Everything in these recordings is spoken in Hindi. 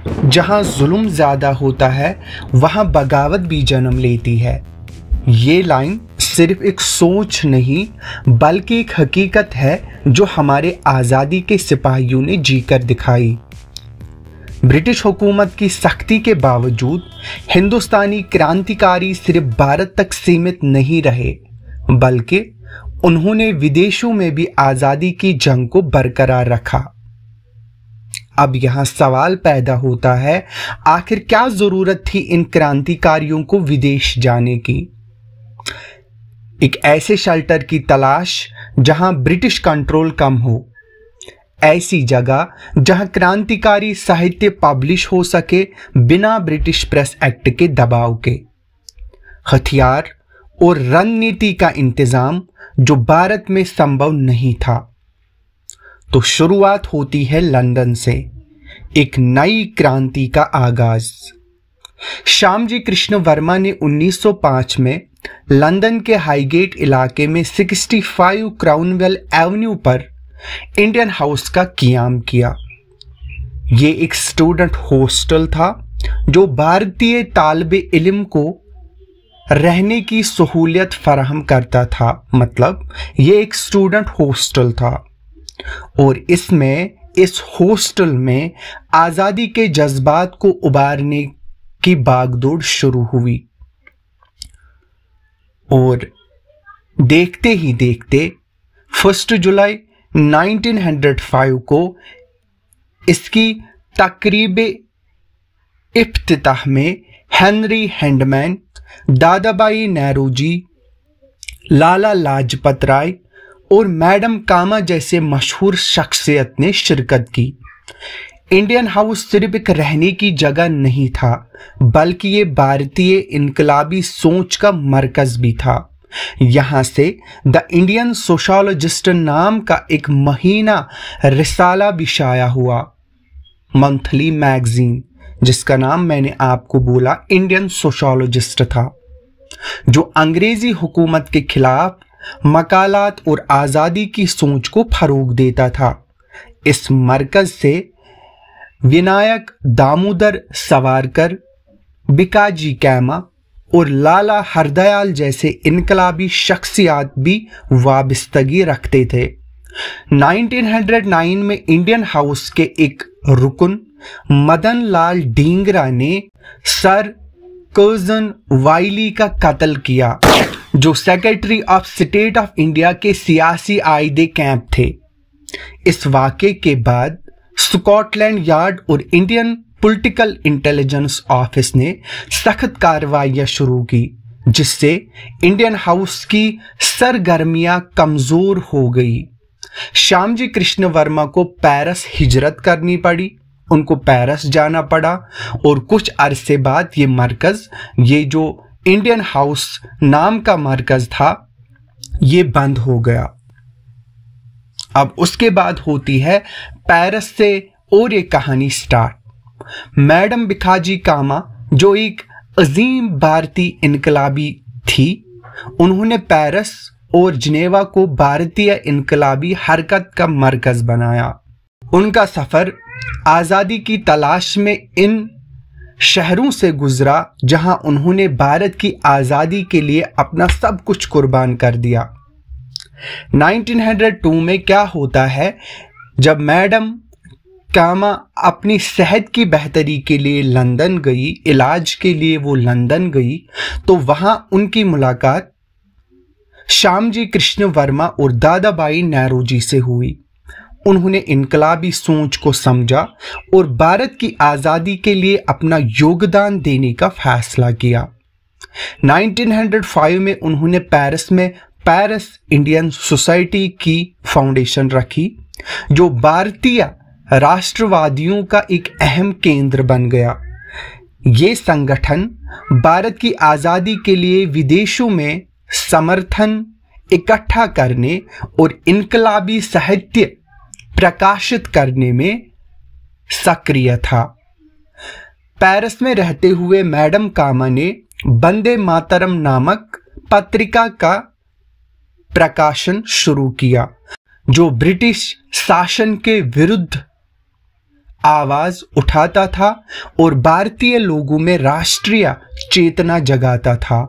जहां जुल्म ज्यादा होता है वहां बगावत भी जन्म लेती है। ये लाइन सिर्फ एक सोच नहीं बल्कि एक हकीकत है जो हमारे आज़ादी के सिपाहियों ने जीकर दिखाई। ब्रिटिश हुकूमत की सख्ती के बावजूद हिंदुस्तानी क्रांतिकारी सिर्फ भारत तक सीमित नहीं रहे बल्कि उन्होंने विदेशों में भी आज़ादी की जंग को बरकरार रखा। अब यहां सवाल पैदा होता है, आखिर क्या जरूरत थी इन क्रांतिकारियों को विदेश जाने की? एक ऐसे शेल्टर की तलाश जहां ब्रिटिश कंट्रोल कम हो, ऐसी जगह जहां क्रांतिकारी साहित्य पब्लिश हो सके बिना ब्रिटिश प्रेस एक्ट के दबाव के, हथियार और रणनीति का इंतजाम जो भारत में संभव नहीं था। तो शुरुआत होती है लंदन से, एक नई क्रांति का आगाज। श्यामजी कृष्ण वर्मा ने 1905 में लंदन के हाईगेट इलाके में 65 क्राउनवेल एवेन्यू पर इंडियन हाउस का क़याम किया। ये एक स्टूडेंट हॉस्टल था जो भारतीय तालिबे इल्म को रहने की सहूलियत फराहम करता था। मतलब ये एक स्टूडेंट हॉस्टल था और इस हॉस्टल में आज़ादी के जज्बात को उबारने की बागडोर शुरू हुई और देखते ही देखते 1 जुलाई 1905 को इसकी तकरीबे इफ्तिताह में हेनरी हैंडमैन, दादाबाई नेहरूजी, लाला लाजपत राय और मैडम कामा जैसे मशहूर शख्सियत ने शिरकत की। इंडियन हाउस सिर्फ एक रहने की जगह नहीं था बल्कि ये भारतीय इनकलाबी सोच का मरकज भी था। यहां से द इंडियन सोशोलॉजिस्ट नाम का एक महीना रिसाला भी शाया हुआ, मंथली मैगजीन, जिसका नाम मैंने आपको बोला इंडियन सोशोलॉजिस्ट था, जो अंग्रेजी हुकूमत के खिलाफ मकालात और आज़ादी की सोच को फरोग देता था। इस मरकज से विनायक दामोदर सावरकर, बिकाजी कैमा और लाला हरदयाल जैसे इनकलाबी शख्सियात भी वाबस्तगी रखते थे। 1909 में इंडियन हाउस के एक रुकन मदन लाल ढींगरा ने सर कर्जन वाइली का कत्ल किया, जो secretary of state of India के सियासी आयदे कैंप थे। इस वाक़े के बाद स्कॉटलैंड यार्ड और इंडियन पॉलिटिकल इंटेलिजेंस ऑफिस ने सख्त कार्रवाइयां शुरू की, जिससे इंडियन हाउस की सरगर्मियां कमजोर हो गई। श्यामजी कृष्ण वर्मा को पेरिस हिजरत करनी पड़ी, उनको पेरिस जाना पड़ा और कुछ अरसे बाद ये मरकज, ये जो इंडियन हाउस नाम का मरकज था, ये बंद हो गया। अब उसके बाद होती है पेरिस से और एक कहानी स्टार्ट। मैडम बिकाजी कामा, जो एक अजीम भारतीय इनकलाबी थी, उन्होंने पेरिस और जिनेवा को भारतीय इनकलाबी हरकत का मरकज बनाया। उनका सफर आज़ादी की तलाश में इन शहरों से गुजरा जहां उन्होंने भारत की आज़ादी के लिए अपना सब कुछ कुर्बान कर दिया। 1902 में क्या होता है, जब मैडम कामा अपनी सेहत की बेहतरी के लिए लंदन गई, इलाज के लिए वो लंदन गई, तो वहां उनकी मुलाकात श्यामजी कृष्ण वर्मा और दादाबाई नेहरूजी से हुई। उन्होंने इनकलाबी सोच को समझा और भारत की आज़ादी के लिए अपना योगदान देने का फैसला किया। 1905 में उन्होंने पेरिस में पेरिस इंडियन सोसाइटी की फाउंडेशन रखी, जो भारतीय राष्ट्रवादियों का एक अहम केंद्र बन गया। ये संगठन भारत की आज़ादी के लिए विदेशों में समर्थन इकट्ठा करने और इनकलाबी साहित्य प्रकाशित करने में सक्रिय था। पेरिस में रहते हुए मैडम कामा ने वंदे मातरम नामक पत्रिका का प्रकाशन शुरू किया, जो ब्रिटिश शासन के विरुद्ध आवाज उठाता था और भारतीय लोगों में राष्ट्रीय चेतना जगाता था।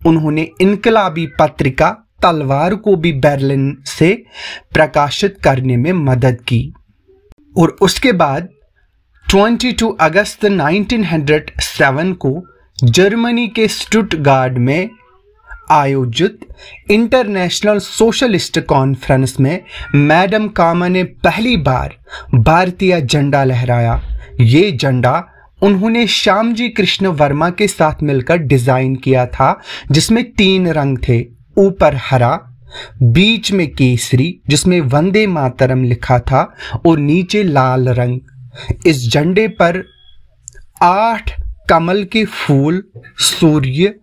उन्होंने इनकलाबी पत्रिका तलवार को भी बर्लिन से प्रकाशित करने में मदद की और उसके बाद 22 अगस्त 1907 को जर्मनी के स्टुटगार्ट में आयोजित इंटरनेशनल सोशलिस्ट कॉन्फ्रेंस में मैडम कामा ने पहली बार भारतीय झंडा लहराया। ये झंडा उन्होंने श्यामजी कृष्ण वर्मा के साथ मिलकर डिजाइन किया था, जिसमें 3 रंग थे, ऊपर हरा, बीच में केसरी जिसमें वंदे मातरम लिखा था और नीचे लाल रंग। इस झंडे पर 8 कमल के फूल, सूर्य,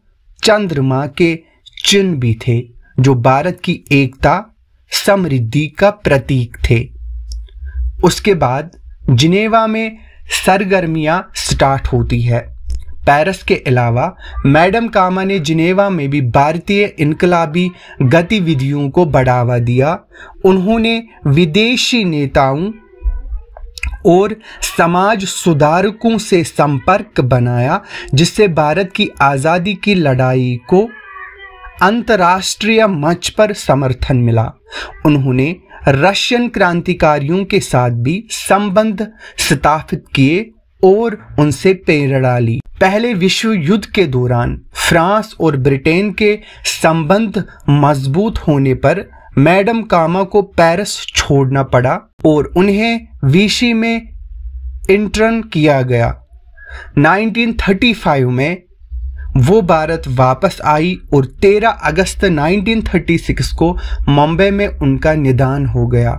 चंद्रमा के चिन्ह भी थे जो भारत की एकता, समृद्धि का प्रतीक थे। उसके बाद जिनेवा में सरगर्मियां स्टार्ट होती है। पेरिस के अलावा मैडम कामा ने जिनेवा में भी भारतीय इनकलाबी गतिविधियों को बढ़ावा दिया। उन्होंने विदेशी नेताओं और समाज सुधारकों से संपर्क बनाया, जिससे भारत की आज़ादी की लड़ाई को अंतर्राष्ट्रीय मंच पर समर्थन मिला। उन्होंने रशियन क्रांतिकारियों के साथ भी संबंध स्थापित किए और उनसे प्रेरणा ली। पहले विश्व युद्ध के दौरान फ्रांस और ब्रिटेन के संबंध मजबूत होने पर मैडम कामा को पेरिस छोड़ना पड़ा और उन्हें विशी में इंटर्न किया गया। 1935 में वो भारत वापस आई और 13 अगस्त 1936 को मुंबई में उनका निधन हो गया।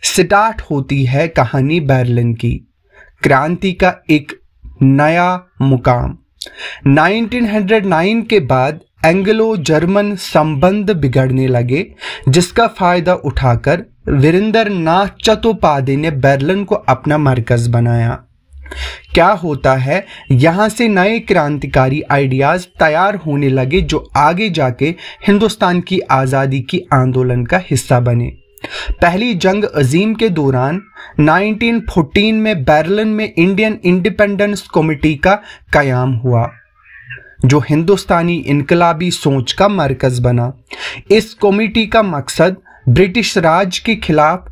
स्टार्ट होती है कहानी बर्लिन की, क्रांति का एक नया मुकाम। 1909 के बाद एंग्लो जर्मन संबंध बिगड़ने लगे, जिसका फायदा उठाकर वीरेंद्रनाथ चट्टोपाध्याय ने बर्लिन को अपना मरकज बनाया। क्या होता है, यहां से नए क्रांतिकारी आइडियाज तैयार होने लगे जो आगे जाके हिंदुस्तान की आज़ादी की आंदोलन का हिस्सा बने। पहली जंग अजीम के दौरान 1914 में बर्लिन में इंडियन इंडिपेंडेंस कमेटी का कयाम हुआ, जो हिंदुस्तानी इनकलाबी सोच का मरकज बना। इस कमेटी का मकसद ब्रिटिश राज के खिलाफ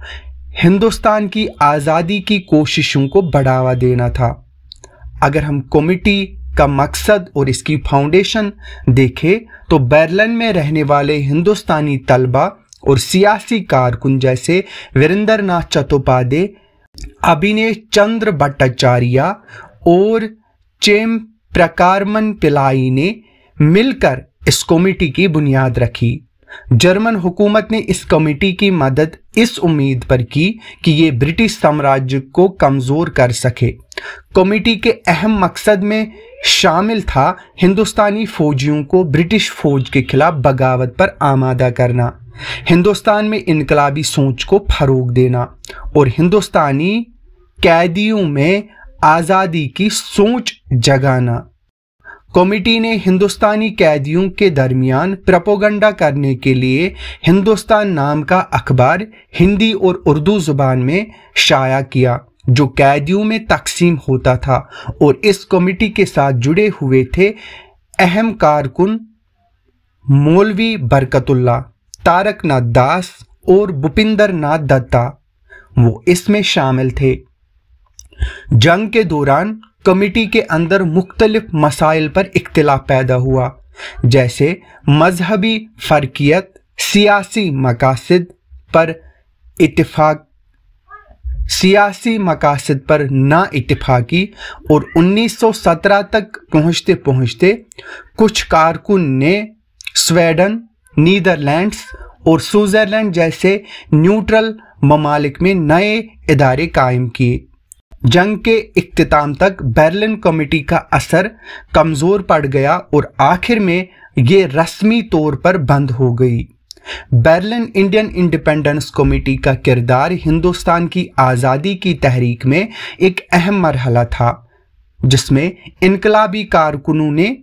हिंदुस्तान की आज़ादी की कोशिशों को बढ़ावा देना था। अगर हम कमेटी का मकसद और इसकी फाउंडेशन देखें तो बर्लिन में रहने वाले हिंदुस्तानी तलबा और सियासी कारकुन जैसे वीरेंद्रनाथ चट्टोपाध्याय, अभिनय चंद्र भट्टाचार्य और चेम प्रकारमन पिलाई ने मिलकर इस कमेटी की बुनियाद रखी। जर्मन हुकूमत ने इस कमेटी की मदद इस उम्मीद पर की कि ये ब्रिटिश साम्राज्य को कमजोर कर सके। कमेटी के अहम मकसद में शामिल था हिंदुस्तानी फौजियों को ब्रिटिश फौज के खिलाफ बगावत पर आमादा करना, हिंदुस्तान में इनकलाबी सोच को फरोग देना और हिंदुस्तानी कैदियों में आज़ादी की सोच जगाना। कमेटी ने हिंदुस्तानी कैदियों के दरमियान प्रोपेगेंडा करने के लिए हिंदुस्तान नाम का अखबार हिंदी और उर्दू जुबान में शाया किया, जो कैदियों में तकसीम होता था। और इस कमेटी के साथ जुड़े हुए थे अहम कारकुन मौलवी बरकतुल्ला, तारक नाथ दास और भूपिंदर नाथ दत्ता, वो इसमें शामिल थे। जंग के दौरान कमेटी के अंदर मुख्तलिफ मसाइल पर इख्तिलाफ पैदा हुआ, जैसे मजहबी फर्कियत, सियासी मकासद पर ना इत्तेफाकी और 1917 तक पहुंचते पहुंचते कुछ कारकुन ने स्वीडन, नीदरलैंड्स और स्विट्जरलैंड जैसे न्यूट्रल ममालिक में नए इदारे कायम किए। जंग के इख्तिताम तक बर्लिन कमेटी का असर कमजोर पड़ गया और आखिर में ये रस्मी तौर पर बंद हो गई। बर्लिन इंडियन इंडिपेंडेंस कमेटी का किरदार हिंदुस्तान की आज़ादी की तहरीक में एक अहम मरहला था, जिसमें इनकलाबी कारकुनों ने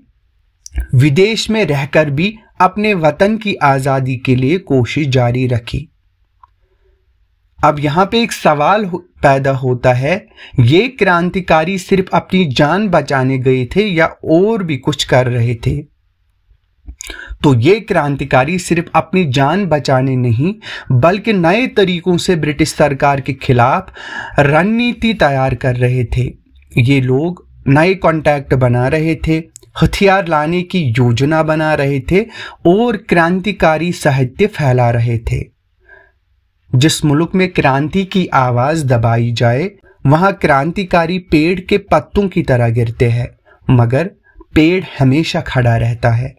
विदेश में रहकर भी अपने वतन की आज़ादी के लिए कोशिश जारी रखी। अब यहाँ पे एक सवाल पैदा होता है, ये क्रांतिकारी सिर्फ अपनी जान बचाने गए थे या और भी कुछ कर रहे थे? तो ये क्रांतिकारी सिर्फ अपनी जान बचाने नहीं बल्कि नए तरीकों से ब्रिटिश सरकार के खिलाफ रणनीति तैयार कर रहे थे। ये लोग नए कॉन्टैक्ट बना रहे थे, हथियार लाने की योजना बना रहे थे और क्रांतिकारी साहित्य फैला रहे थे। जिस मुल्क में क्रांति की आवाज दबाई जाए वहां क्रांतिकारी पेड़ के पत्तों की तरह गिरते हैं, मगर पेड़ हमेशा खड़ा रहता है।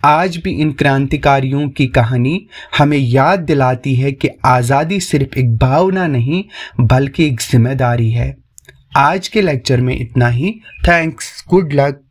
आज भी इन क्रांतिकारियों की कहानी हमें याद दिलाती है कि आज़ादी सिर्फ एक भावना नहीं बल्कि एक जिम्मेदारी है। आज के लेक्चर में इतना ही। Thanks, good luck.